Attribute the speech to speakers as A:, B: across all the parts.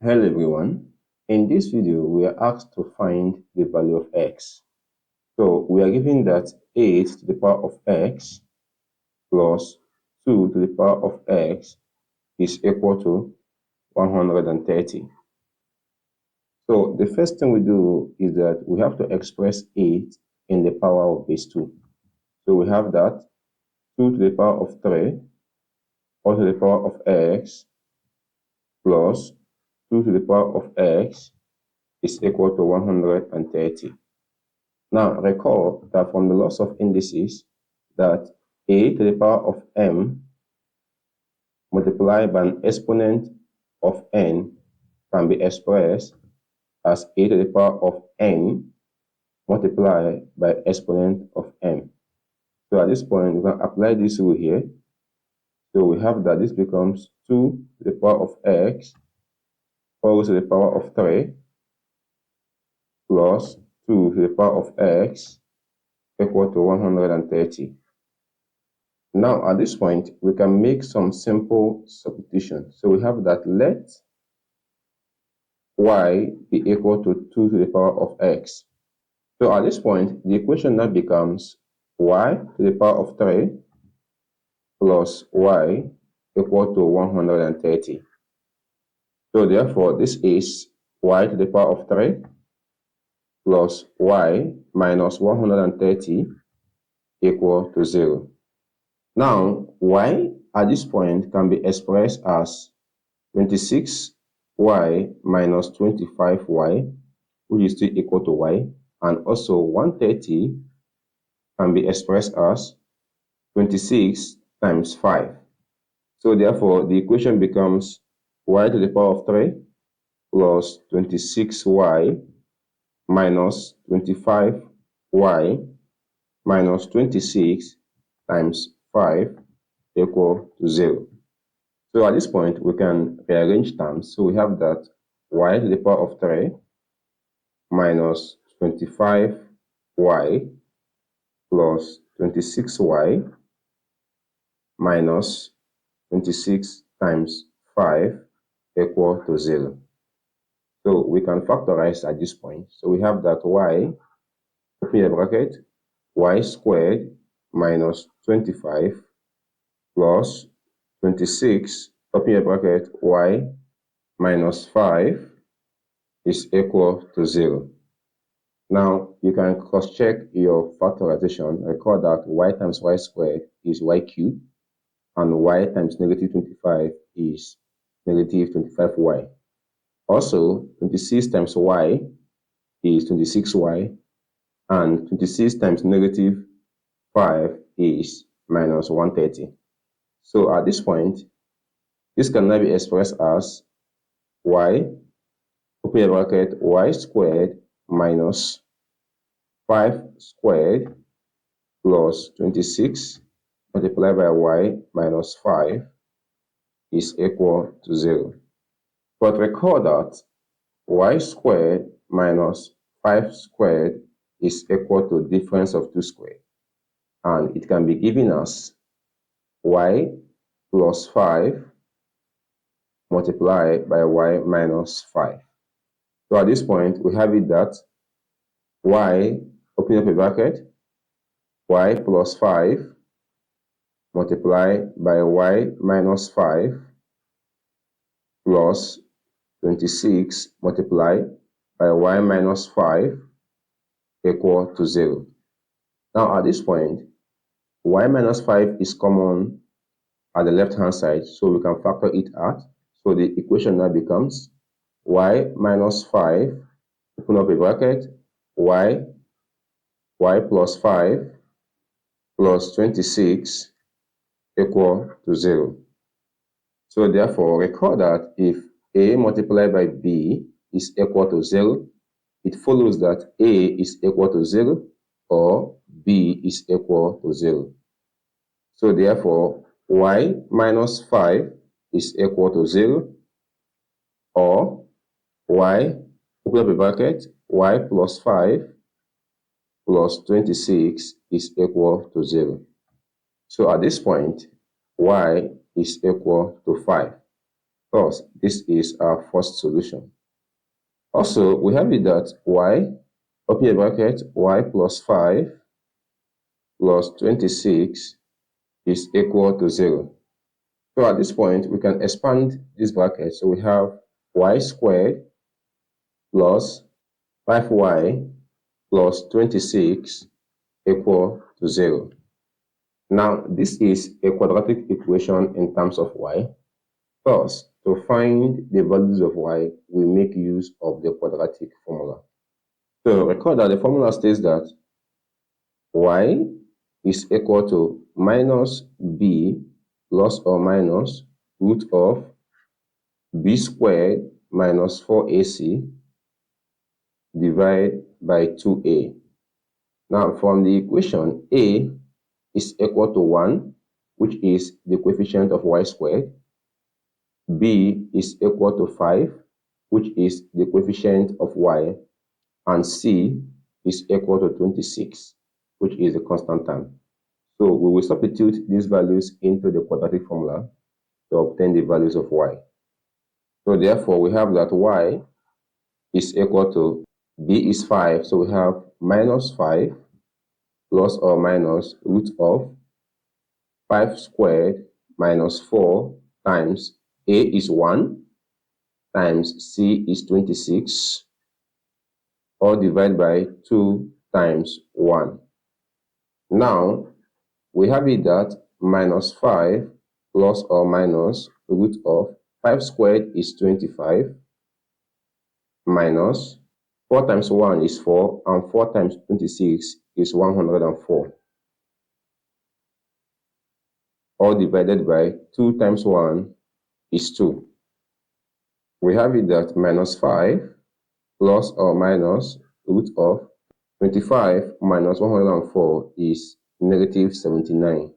A: Hello everyone. In this video, we are asked to find the value of x. So we are given that 8 to the power of x plus 2 to the power of x is equal to 130. So the first thing we do is that we have to express 8 in the power of base 2. So we have that 2 to the power of 3 or to the power of x plus 2 to the power of x is equal to 130. Now recall that from the laws of indices that a to the power of m multiplied by an exponent of n can be expressed as a to the power of n multiplied by exponent of m. So at this point, we can apply this rule here. So we have that this becomes 2 to the power of x all to the power of 3 plus 2 to the power of x equal to 130. Now, at this point, we can make some simple substitution. So we have that let y be equal to 2 to the power of x. So at this point, the equation now becomes y to the power of 3 plus y equal to 130. So therefore, this is y to the power of 3 plus y minus 130 equal to 0. Now, y at this point can be expressed as 26y minus 25y, which is still equal to y, and also 130 can be expressed as 26 times 5. So therefore, the equation becomes y to the power of 3 plus 26y minus 25y minus 26 times 5 equal to 0. So at this point, we can rearrange terms. So we have that y to the power of 3 minus 25y plus 26y minus 26 times 5 equal to 0. So we can factorize at this point. So we have that y, open a bracket, y squared minus 25 plus 26, open a bracket, y minus 5 is equal to 0. Now, you can cross-check your factorization. Recall that y times y squared is y cubed, and y times negative 25 is negative 25y. Also, 26 times y is 26y, and 26 times negative 5 is minus 130. So at this point, this can now be expressed as y, open a bracket, y squared minus 5 squared plus 26 multiplied by y minus 5 is equal to 0. But recall that y squared minus 5 squared is equal to difference of 2 squared. And it can be given as y plus 5 multiplied by y minus 5. So at this point, we have it that y, open up a bracket, y plus 5 multiplied by y minus 5 plus 26 multiplied by y minus 5 equal to 0. Now at this point, y minus 5 is common at the left-hand side, so we can factor it out. So the equation now becomes y minus 5, open up a bracket, y plus 5 plus 26 equal to 0. So therefore, recall that if a multiplied by b is equal to 0, it follows that a is equal to 0 or b is equal to 0. So therefore, y minus 5 is equal to 0, or y, open up a bracket, y plus 5 plus 26 is equal to 0. So at this point, y is equal to 5. Thus, this is our first solution. Also, we have it that y, open a bracket, y plus 5 plus 26 is equal to 0. So at this point, we can expand this bracket. So we have y squared plus 5y plus 26 equal to 0. Now, this is a quadratic equation in terms of y. Thus, to find the values of y, we make use of the quadratic formula. So recall that the formula states that y is equal to minus b plus or minus root of b squared minus 4ac divided by 2a. Now, from the equation, a is equal to 1, which is the coefficient of y squared. B is equal to 5, which is the coefficient of y. And C is equal to 26, which is the constant term. So we will substitute these values into the quadratic formula to obtain the values of y. So therefore, we have that y is equal to b is 5, so we have minus 5 plus or minus root of 5 squared minus 4 times a is 1 times c is 26, or divided by 2 times 1. Now, we have it that minus 5 plus or minus root of 5 squared is 25 minus 4 times 1 is 4, and 4 times 26 is 104, all divided by 2 times 1 is 2. We have it that minus 5 plus or minus root of 25 minus 104 is negative 79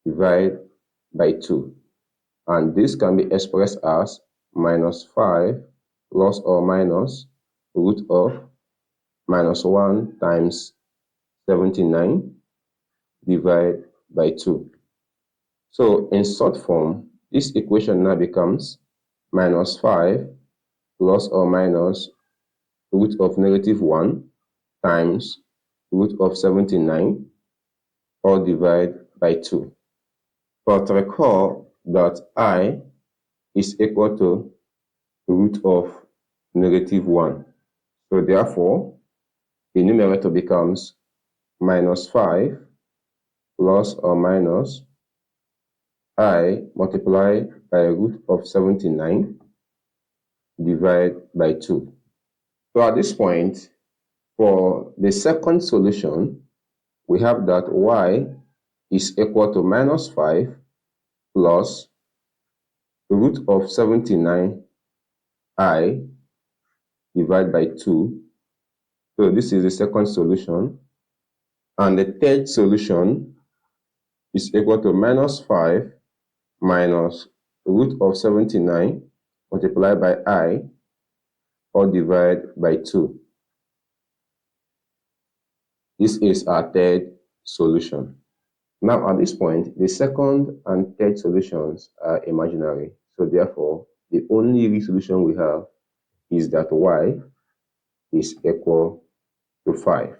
A: divided by 2. And this can be expressed as minus 5 plus or minus root of minus 1 times 79 divided by 2. So in short form, this equation now becomes minus 5 plus or minus root of negative 1 times root of 79, all divided by 2. But recall that I is equal to root of negative 1. So therefore, the numerator becomes minus 5 plus or minus I multiplied by root of 79 divided by 2. So at this point, for the second solution, we have that y is equal to minus 5 plus root of 79 I divided by 2. So this is the second solution. And the third solution is equal to minus 5 minus root of 79 multiplied by I, or divided by 2. This is our third solution. Now at this point, the second and third solutions are imaginary. So therefore, the only real solution we have is that y is equal to 5.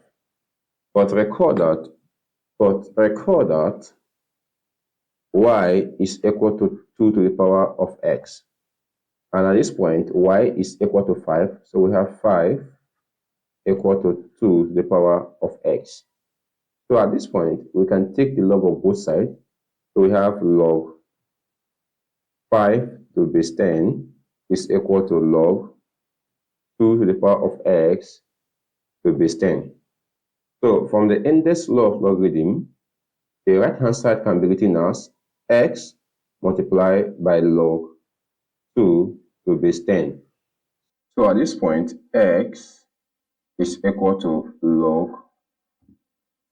A: But recall that y is equal to 2 to the power of x. And at this point, y is equal to 5. So we have 5 equal to 2 to the power of x. So at this point, we can take the log of both sides. So we have log 5 to base 10 is equal to log 2 to the power of x to base 10. So from the index law of logarithm, the right-hand side can be written as x multiplied by log 2 to base 10. So at this point, x is equal to log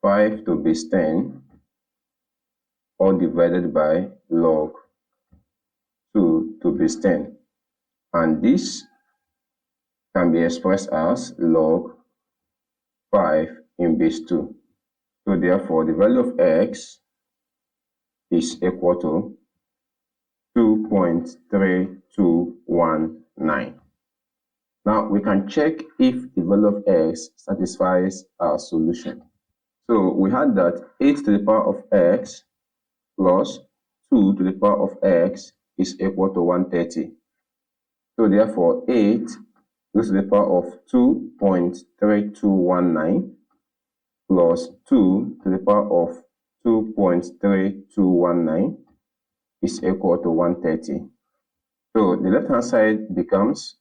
A: 5 to base 10, all divided by log 2 to base 10. And this can be expressed as log 5 in base 2. So therefore, the value of x is equal to 2.3219. Now we can check if the value of x satisfies our solution. So we had that 8 to the power of x plus 2 to the power of x is equal to 130. So therefore 8 goes to the power of 2.3219 plus 2 to the power of 2.3219 is equal to 130. So the left hand side becomes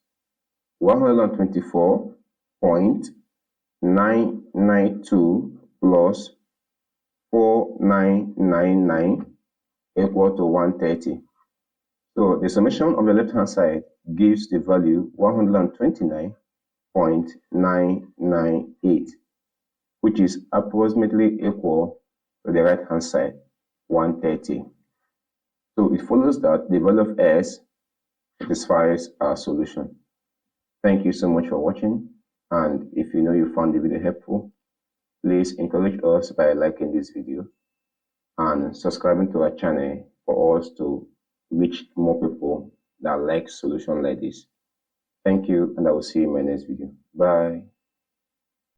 A: 124.992 plus 4999 equal to 130. So the summation of the left hand side gives the value 129.998, which is approximately equal to the right hand side, 130. So it follows that the value of s satisfies our solution. Thank you so much for watching, and if you know you found the video helpful, please encourage us by liking this video and subscribing to our channel for us to reach more people that like solutions like this. Thank you, and I will see you in my next video. Bye.